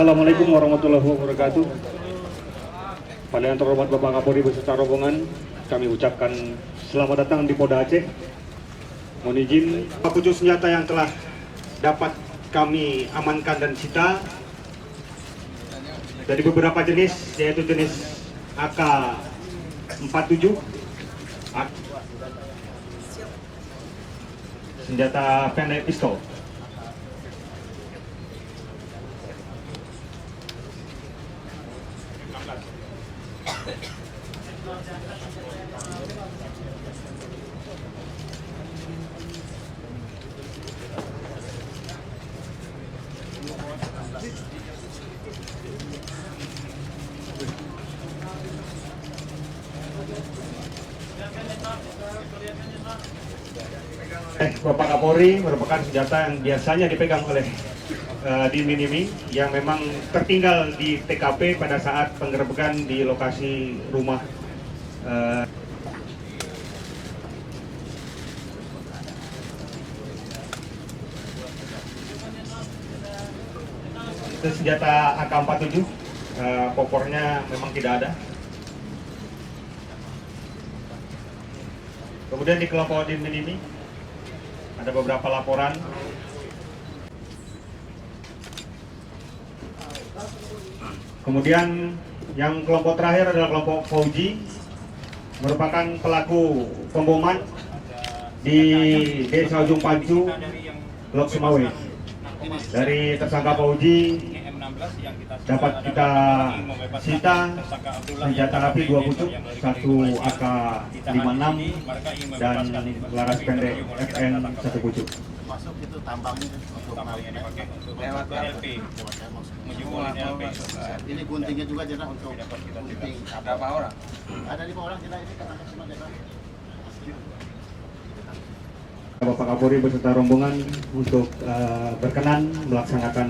Assalamualaikum warahmatullahi wabarakatuh. Pada yang terhormat Bapak Kapolri beserta rombongan, kami ucapkan selamat datang di Polda Aceh. Mohon izin, pucuk senjata yang telah dapat kami amankan dan sita dari beberapa jenis, yaitu jenis AK-47, senjata pendek pistol. Bapak Kapolri merupakan senjata yang biasanya dipegang oleh Dinminimi yang memang tertinggal di TKP pada saat penggerebekan di lokasi rumah. Senjata AK-47, popornya memang tidak ada. Kemudian di kelompok Dinminimi ada beberapa laporan. Kemudian yang kelompok terakhir adalah kelompok Fauji, merupakan pelaku pemboman di Desa Ujung Pancu, Blok Semawe. Dari tersangka Fauji dapat kita sita senjata api 2 pucuk, 1 AK-56 dan laras pendek FN 1 pucuk. Masuk itu tambangnya dipakai untuk lewat LP. Ini guntingnya juga jenak untuk gunting. Berapa orang? Ada 5 orang jenak ini ketangkap semua jenak. Bapak Kapolri beserta rombongan untuk berkenan melaksanakan